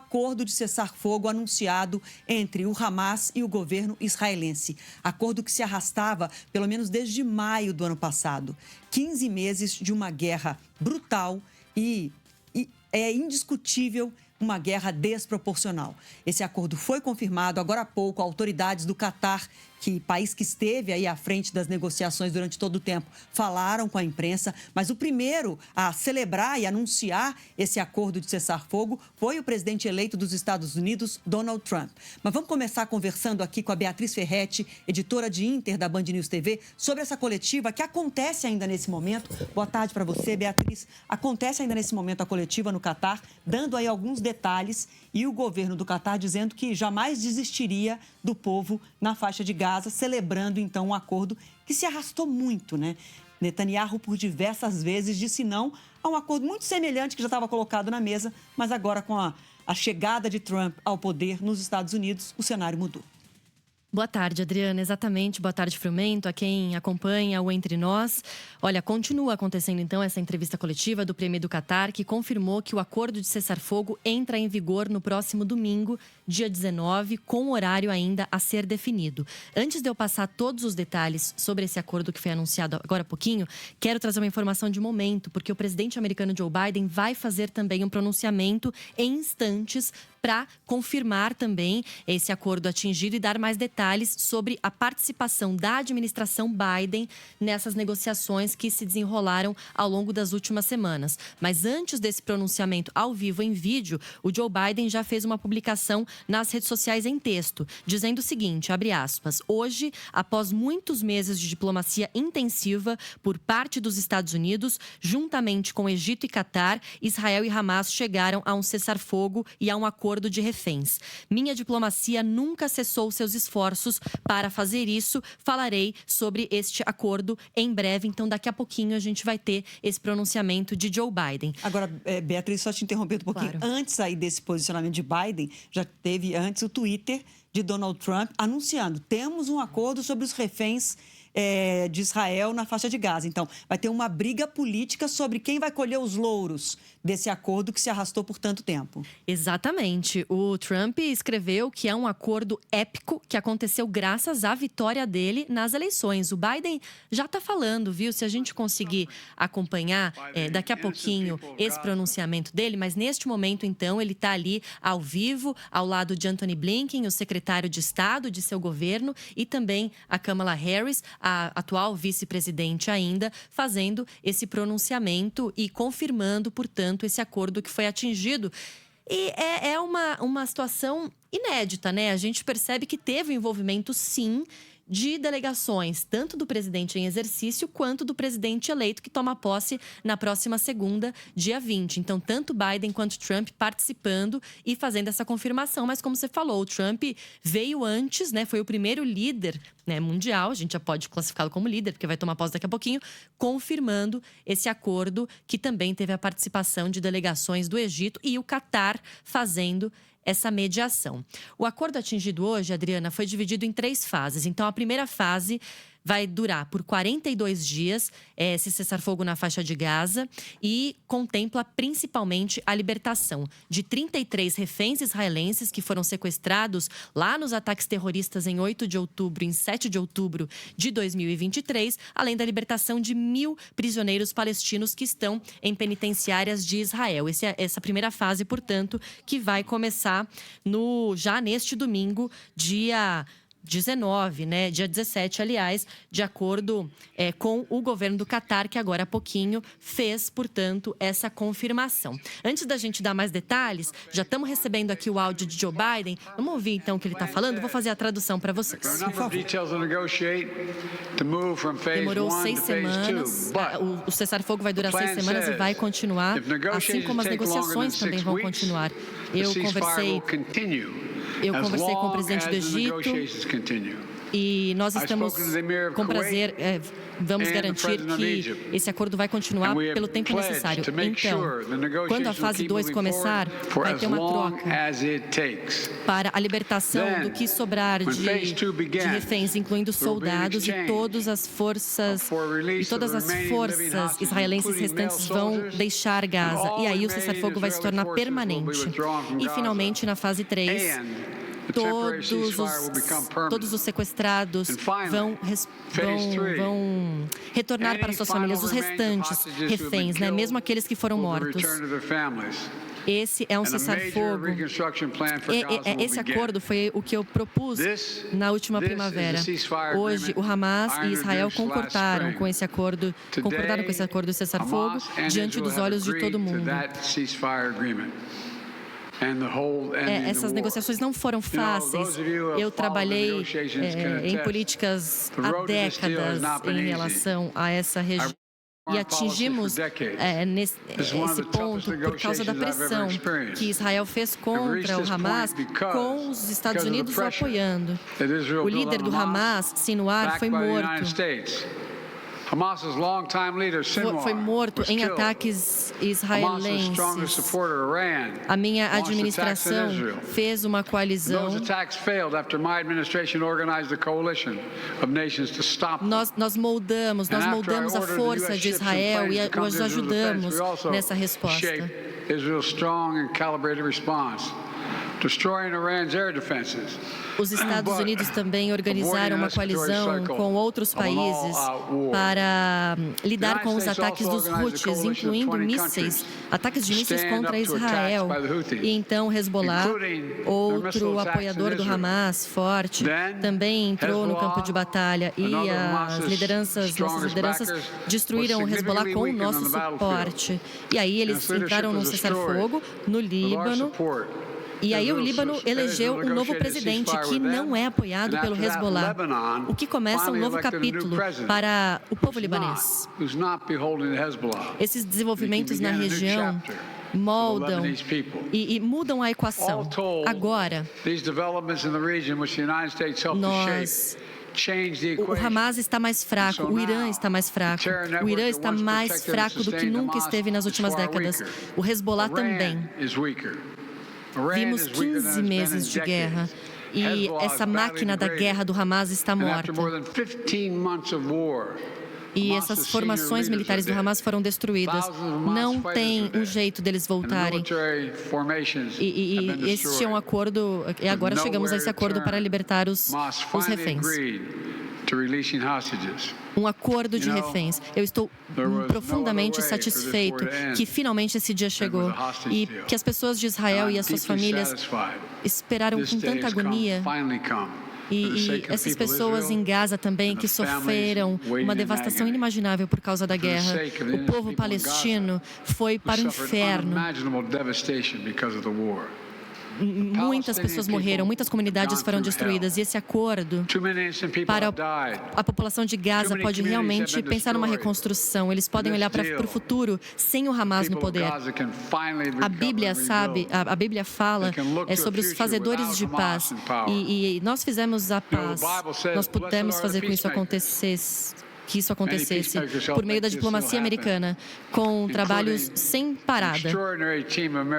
acordo de cessar-fogo anunciado entre o Hamas e o governo israelense. Acordo que se arrastava pelo menos desde maio do ano passado. 15 meses de uma guerra brutal e é indiscutível uma guerra desproporcional. Esse acordo foi confirmado agora há pouco. Autoridades do Catar, país que esteve aí à frente das negociações durante todo o tempo, falaram com a imprensa, mas o primeiro a celebrar e anunciar esse acordo de cessar-fogo foi o presidente eleito dos Estados Unidos, Donald Trump. Mas vamos começar conversando aqui com a Beatriz Ferretti, editora de Inter da Band News TV, sobre essa coletiva que acontece ainda nesse momento. Boa tarde para você, Beatriz. Acontece ainda nesse momento a coletiva no Catar, dando aí alguns detalhes, e o governo do Catar dizendo que jamais desistiria do povo na faixa de Gaza, celebrando então um acordo que se arrastou muito, né? Netanyahu por diversas vezes disse não a um acordo muito semelhante que já estava colocado na mesa, mas agora com a chegada de Trump ao poder nos Estados Unidos, o cenário mudou. Boa tarde, Adriana. Exatamente. Boa tarde, Frumento, a quem acompanha o Entre Nós. Olha, continua acontecendo então essa entrevista coletiva do Premier do Catar, que confirmou que o acordo de cessar-fogo entra em vigor no próximo domingo, dia 19, com horário ainda a ser definido. Antes de eu passar todos os detalhes sobre esse acordo que foi anunciado agora há pouquinho, quero trazer uma informação de momento, porque o presidente americano Joe Biden vai fazer também um pronunciamento em instantes para confirmar também esse acordo atingido e dar mais detalhes sobre a participação da administração Biden nessas negociações que se desenrolaram ao longo das últimas semanas. Mas antes desse pronunciamento ao vivo em vídeo, o Joe Biden já fez uma publicação nas redes sociais em texto, dizendo o seguinte, abre aspas, hoje, após muitos meses de diplomacia intensiva por parte dos Estados Unidos, juntamente com Egito e Catar, Israel e Hamas chegaram a um cessar-fogo e a um acordo de reféns. Minha diplomacia nunca cessou seus esforços para fazer isso. Falarei sobre este acordo em breve. Então, daqui a pouquinho, a gente vai ter esse pronunciamento de Joe Biden. Agora, Beatriz, só te interrompendo um pouquinho. Claro. Antes aí desse posicionamento de Biden, já teve antes o Twitter de Donald Trump anunciando: temos um acordo sobre os reféns de Israel na faixa de Gaza. Então, vai ter uma briga política sobre quem vai colher os louros desse acordo que se arrastou por tanto tempo. Exatamente. O Trump escreveu que é um acordo épico que aconteceu graças à vitória dele nas eleições. O Biden já está falando, viu? Se a gente conseguir acompanhar daqui a pouquinho esse pronunciamento dele, mas neste momento, então, ele está ali ao vivo, ao lado de Antony Blinken, o secretário de Estado de seu governo, e também a Kamala Harris, a atual vice-presidente ainda, fazendo esse pronunciamento e confirmando, portanto, esse acordo que foi atingido. E é uma situação inédita, né? A gente percebe que teve envolvimento, sim, de delegações, tanto do presidente em exercício quanto do presidente eleito, que toma posse na próxima segunda, dia 20. Então, tanto Biden quanto Trump participando e fazendo essa confirmação. Mas, como você falou, o Trump veio antes, né? Foi o primeiro líder, né, mundial, a gente já pode classificá-lo como líder, porque vai tomar posse daqui a pouquinho, confirmando esse acordo, que também teve a participação de delegações do Egito e o Catar fazendo essa mediação. O acordo atingido hoje, Adriana, foi dividido em 3 fases. Então, a primeira fase vai durar por 42 dias, esse cessar-fogo na faixa de Gaza, e contempla principalmente a libertação de 33 reféns israelenses que foram sequestrados lá nos ataques terroristas em 8 de outubro e em 7 de outubro de 2023, além da libertação de 1.000 prisioneiros palestinos que estão em penitenciárias de Israel. Essa primeira fase, portanto, que vai começar já neste domingo, dia 19, né? Dia 17, aliás, de acordo com o governo do Catar, que agora há pouquinho fez, portanto, essa confirmação. Antes da gente dar mais detalhes, já estamos recebendo aqui o áudio de Joe Biden. Vamos ouvir, então, o que ele está falando? Vou fazer a tradução para vocês. Demorou 6 semanas. O cessar-fogo vai durar 6 semanas e vai continuar, assim como as negociações também vão continuar. Eu conversei com o presidente do Egito. E nós estamos com prazer, vamos garantir que esse acordo vai continuar pelo tempo necessário. Então, quando a fase 2 começar, vai ter uma troca para a libertação do que sobrar de reféns, incluindo soldados, e todas as forças israelenses restantes vão deixar Gaza. E aí o cessar-fogo vai se tornar permanente. E, finalmente, na fase 3, todos os sequestrados vão retornar para suas famílias, os restantes reféns, né? Mesmo aqueles que foram mortos. Esse é um cessar-fogo. Esse acordo foi o que eu propus na última primavera. Hoje, o Hamas e Israel concordaram com esse acordo de cessar-fogo diante dos olhos de todo mundo. Essas negociações não foram fáceis. Eu trabalhei em políticas há décadas em relação a essa região. E atingimos esse ponto por causa da pressão que Israel fez contra o Hamas, com os Estados Unidos o apoiando. O líder do Hamas, Sinwar, foi morto. Foi morto em ataques israelenses. A minha administração fez uma coalizão. Nós moldamos a força de Israel e os ajudamos nessa resposta. Os Estados Unidos também organizaram uma coalizão com outros países para lidar com os ataques dos Houthis, incluindo ataques de mísseis contra Israel. E então Hezbollah, outro apoiador do Hamas forte, também entrou no campo de batalha, e nossas lideranças destruíram o Hezbollah com o nosso suporte. E aí eles entraram num cessar-fogo no Líbano. E aí o Líbano elegeu um novo presidente que não é apoiado pelo Hezbollah, o que começa um novo capítulo para o povo libanês. Esses desenvolvimentos na região moldam e mudam a equação. Agora, o Hamas está mais fraco, o Irã está mais fraco. O Irã está mais fraco do que nunca esteve nas últimas décadas. O Hezbollah também. Vimos 15 meses de guerra e essa máquina da guerra do Hamas está morta. E essas formações militares do Hamas foram destruídas. Não tem um jeito deles voltarem. E este é um acordo, e agora chegamos a esse acordo para libertar os reféns. Um acordo de reféns. Eu estou profundamente satisfeito que finalmente esse dia chegou e que as pessoas de Israel e as suas famílias esperaram com tanta agonia. E essas pessoas em Gaza também que sofreram uma devastação inimaginável por causa da guerra. O povo palestino foi para o inferno. Muitas pessoas morreram, muitas comunidades foram destruídas, e esse acordo para a população de Gaza pode realmente pensar numa reconstrução. Eles podem olhar para o futuro sem o Hamas no poder. A Bíblia fala sobre os fazedores de paz, e nós fizemos a paz. Nós pudemos fazer com que isso acontecesse por meio da diplomacia americana, com trabalhos sem parada.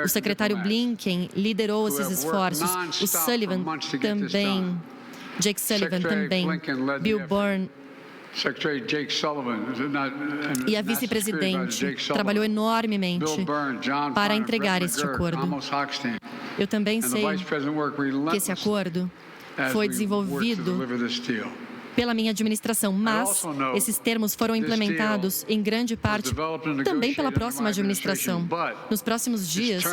O secretário Blinken liderou esses esforços, o Sullivan também, Jake Sullivan também, Bill Burn e a vice-presidente trabalhou enormemente para entregar este acordo. Eu também sei que esse acordo foi desenvolvido pela minha administração, mas esses termos foram implementados em grande parte também pela próxima administração. Nos próximos dias,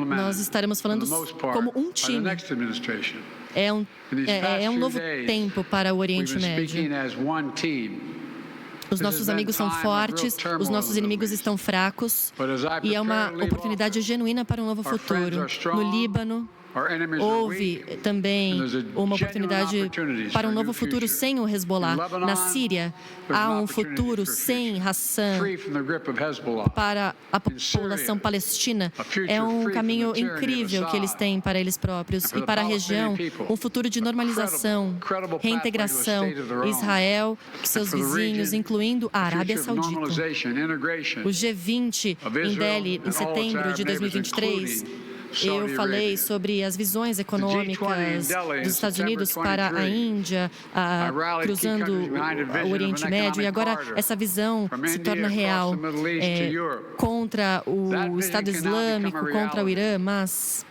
nós estaremos falando como um time. É um novo tempo para o Oriente Médio. Os nossos amigos são fortes, os nossos inimigos estão fracos, e é uma oportunidade genuína para um novo futuro. No Líbano, houve também uma oportunidade para um novo futuro sem o Hezbollah. Na Síria, há um futuro sem Hassan para a população palestina. É um caminho incrível que eles têm para eles próprios e para a região, um futuro de normalização, reintegração. Israel, seus vizinhos, incluindo a Arábia Saudita. O G20 em Delhi, em setembro de 2023, eu falei sobre as visões econômicas dos Estados Unidos para a Índia, cruzando o Oriente Médio, e agora essa visão se torna real contra o Estado Islâmico, contra o Irã, mas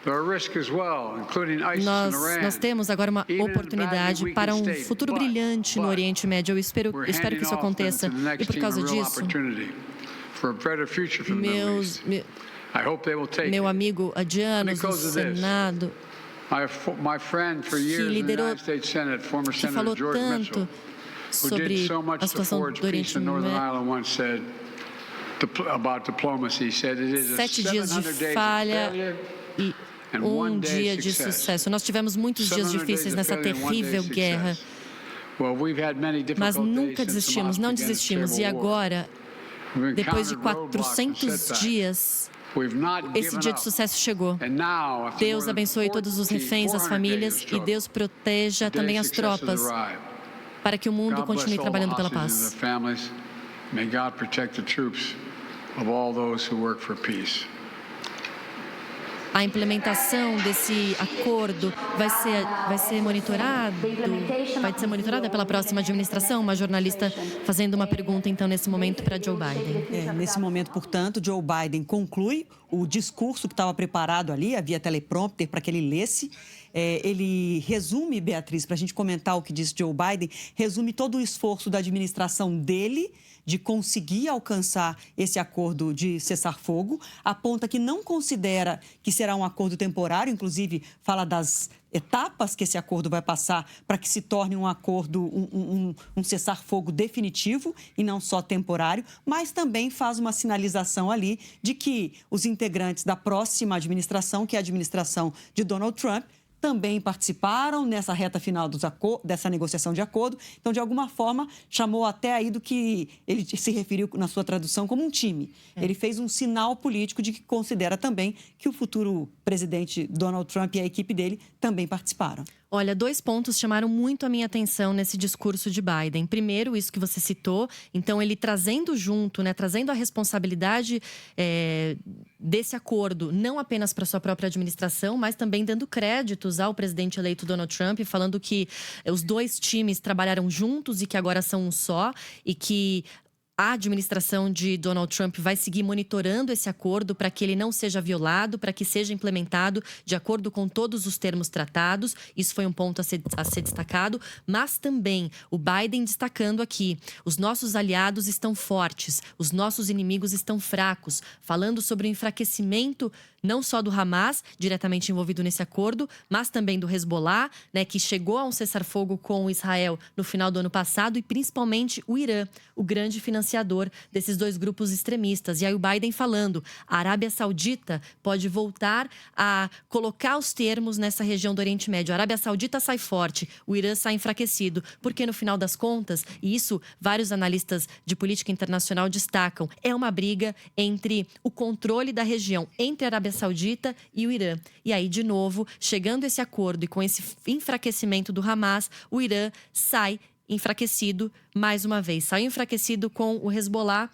nós temos agora uma oportunidade para um futuro brilhante no Oriente Médio. Eu espero que isso aconteça, e por causa disso, meu amigo Adianos, no Senado, que liderou, que falou tanto sobre a situação do Oriente Médio. 7 dias de falha e um dia de sucesso. Nós tivemos muitos dias difíceis nessa terrível guerra, mas nunca desistimos, não desistimos. E agora, depois de 400 dias, esse dia de sucesso chegou. Deus abençoe todos os reféns, as famílias, e Deus proteja também as tropas, para que o mundo continue trabalhando pela paz. A implementação desse acordo vai ser monitorada pela próxima administração? Uma jornalista fazendo uma pergunta, então, nesse momento, para Joe Biden. Nesse momento, portanto, Joe Biden conclui o discurso que estava preparado ali, havia teleprompter para que ele lesse. Ele resume, Beatriz, para a gente comentar o que disse Joe Biden, resume todo o esforço da administração dele de conseguir alcançar esse acordo de cessar-fogo, aponta que não considera que será um acordo temporário, inclusive fala das etapas que esse acordo vai passar para que se torne um acordo, um cessar-fogo definitivo e não só temporário, mas também faz uma sinalização ali de que os integrantes da próxima administração, que é a administração de Donald Trump, também participaram nessa reta final dessa negociação de acordo. Então, de alguma forma, chamou até aí do que ele se referiu na sua tradução como um time. Ele fez um sinal político de que considera também que o futuro presidente Donald Trump e a equipe dele também participaram. Olha, 2 pontos chamaram muito a minha atenção nesse discurso de Biden. Primeiro, isso que você citou. Então, ele trazendo junto, trazendo a responsabilidade desse acordo, não apenas para sua própria administração, mas também dando créditos ao presidente eleito Donald Trump, falando que os 2 times trabalharam juntos e que agora são um só, e que a administração de Donald Trump vai seguir monitorando esse acordo para que ele não seja violado, para que seja implementado de acordo com todos os termos tratados. Isso foi um ponto a ser destacado. Mas também o Biden destacando aqui: os nossos aliados estão fortes, os nossos inimigos estão fracos. Falando sobre o enfraquecimento não só do Hamas, diretamente envolvido nesse acordo, mas também do Hezbollah, que chegou a um cessar-fogo com Israel no final do ano passado, e principalmente o Irã, o grande financiador desses 2 grupos extremistas. E aí o Biden falando: a Arábia Saudita pode voltar a colocar os termos nessa região do Oriente Médio. A Arábia Saudita sai forte, o Irã sai enfraquecido, porque no final das contas, e isso vários analistas de política internacional destacam, é uma briga entre o controle da região, entre a Arábia Saudita e o Irã. E aí, de novo, chegando esse acordo e com esse enfraquecimento do Hamas, o Irã sai enfraquecido mais uma vez. Saiu enfraquecido com o Hezbollah,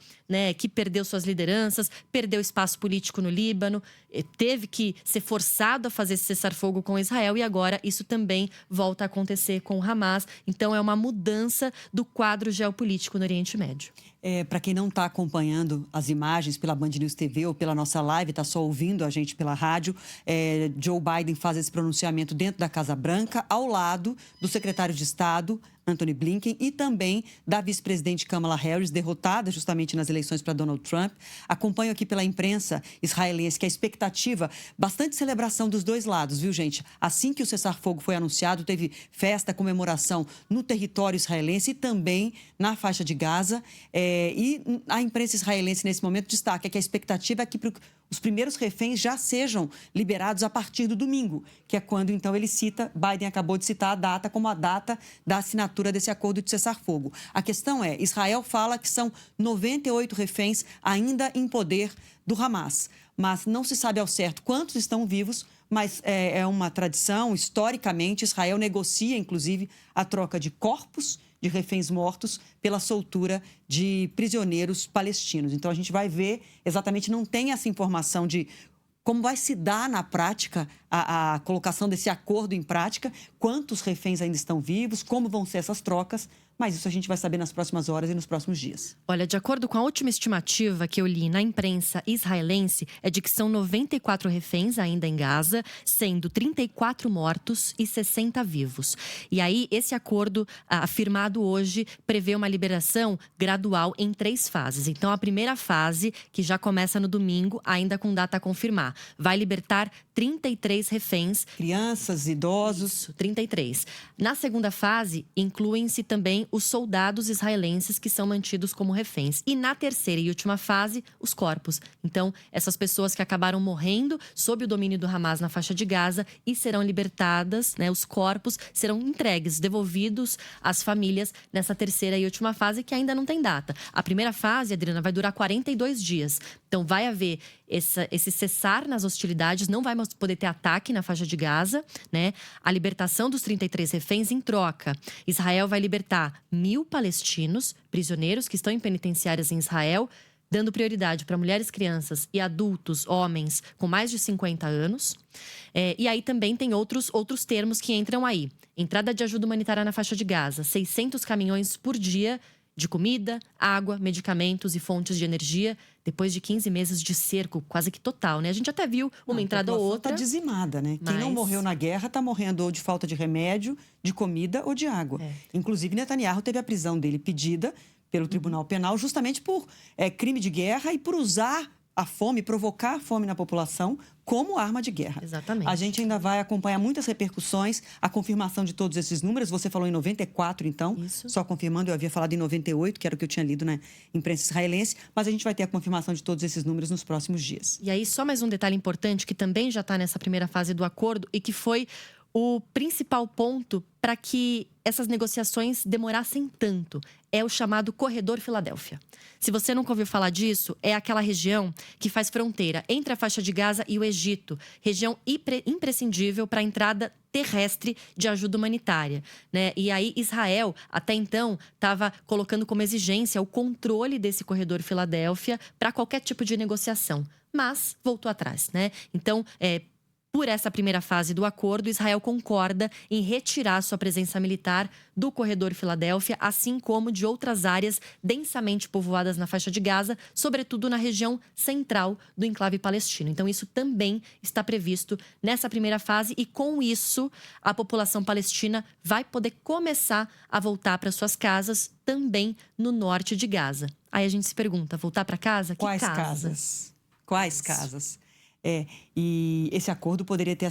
que perdeu suas lideranças, perdeu espaço político no Líbano, teve que ser forçado a fazer esse cessar-fogo com Israel, e agora isso também volta a acontecer com o Hamas. Então, é uma mudança do quadro geopolítico no Oriente Médio. Para quem não está acompanhando as imagens pela Band News TV ou pela nossa live, está só ouvindo a gente pela rádio, Joe Biden faz esse pronunciamento dentro da Casa Branca, ao lado do secretário de Estado, Antony Blinken, e também da vice-presidente Kamala Harris, derrotada justamente nas eleições para Donald Trump. Acompanho aqui pela imprensa israelense que a expectativa, bastante celebração dos 2 lados, viu, gente? Assim que o cessar-fogo foi anunciado, teve festa, comemoração no território israelense e também na faixa de Gaza. E a imprensa israelense, nesse momento, destaca que a expectativa é que os primeiros reféns já sejam liberados a partir do domingo, que é quando, então, ele cita, Biden acabou de citar a data como a data da assinatura desse acordo de cessar-fogo. A questão é, Israel fala que são 98 reféns ainda em poder do Hamas, mas não se sabe ao certo quantos estão vivos, mas é uma tradição, historicamente, Israel negocia, inclusive, a troca de corpos de reféns mortos pela soltura de prisioneiros palestinos. Então, a gente vai ver, exatamente, não tem essa informação de como vai se dar na prática a colocação desse acordo em prática, quantos reféns ainda estão vivos, como vão ser essas trocas, mas isso a gente vai saber nas próximas horas e nos próximos dias. Olha, de acordo com a última estimativa que eu li na imprensa israelense, é de que são 94 reféns ainda em Gaza, sendo 34 mortos e 60 vivos. E aí, esse acordo firmado hoje prevê uma liberação gradual em 3 fases. Então, a primeira fase, que já começa no domingo, ainda com data a confirmar, vai libertar 33 reféns. Crianças, idosos. Isso, 33. Na segunda fase, incluem-se também os soldados israelenses que são mantidos como reféns. E na terceira e última fase, os corpos. Então, essas pessoas que acabaram morrendo sob o domínio do Hamas na faixa de Gaza e serão libertadas, né? Os corpos serão entregues, devolvidos às famílias nessa terceira e última fase, que ainda não tem data. A primeira fase, Adriana, vai durar 42 dias. Então, vai haver esse cessar nas hostilidades, não vai poder ter ataque na faixa de Gaza, né? A libertação dos 33 reféns em troca. Israel vai libertar 1.000 palestinos, prisioneiros que estão em penitenciárias em Israel, dando prioridade para mulheres, crianças e adultos, homens com mais de 50 anos. E aí também tem outros termos que entram aí. Entrada de ajuda humanitária na faixa de Gaza, 600 caminhões por dia de comida, água, medicamentos e fontes de energia, depois de 15 meses de cerco quase que total, né? A gente até viu uma entrada ou outra. Está dizimada, né? Quem não morreu na guerra está morrendo ou de falta de remédio, de comida ou de água. Inclusive, Netanyahu teve a prisão dele pedida pelo Tribunal Penal justamente por crime de guerra e por usar a fome, provocar a fome na população como arma de guerra. Exatamente. A gente ainda vai acompanhar muitas repercussões, a confirmação de todos esses números. Você falou em 94, então, Isso. Só confirmando, eu havia falado em 98, que era o que eu tinha lido na imprensa israelense, mas a gente vai ter a confirmação de todos esses números nos próximos dias. E aí, só mais um detalhe importante, que também já está nessa primeira fase do acordo e que foi o principal ponto para que essas negociações demorassem tanto, é o chamado Corredor Filadélfia. Se você nunca ouviu falar disso, é aquela região que faz fronteira entre a faixa de Gaza e o Egito, região imprescindível para a entrada terrestre de ajuda humanitária, né? E aí Israel, até então, estava colocando como exigência o controle desse Corredor Filadélfia para qualquer tipo de negociação, mas voltou atrás, né? Então, por essa primeira fase do acordo, Israel concorda em retirar sua presença militar do Corredor Filadélfia, assim como de outras áreas densamente povoadas na faixa de Gaza, sobretudo na região central do enclave palestino. Então, isso também está previsto nessa primeira fase e, com isso, a população palestina vai poder começar a voltar para suas casas também no norte de Gaza. Aí a gente se pergunta, voltar para casa? Que Quais casa? casas? Quais casas? E esse acordo poderia ter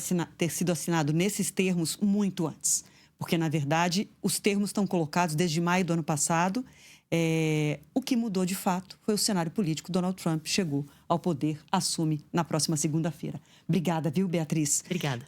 sido assinado nesses termos muito antes. Porque, na verdade, os termos estão colocados desde maio do ano passado. O que mudou, de fato, foi o cenário político. Donald Trump chegou ao poder, assume na próxima segunda-feira. Obrigada, viu, Beatriz? Obrigada.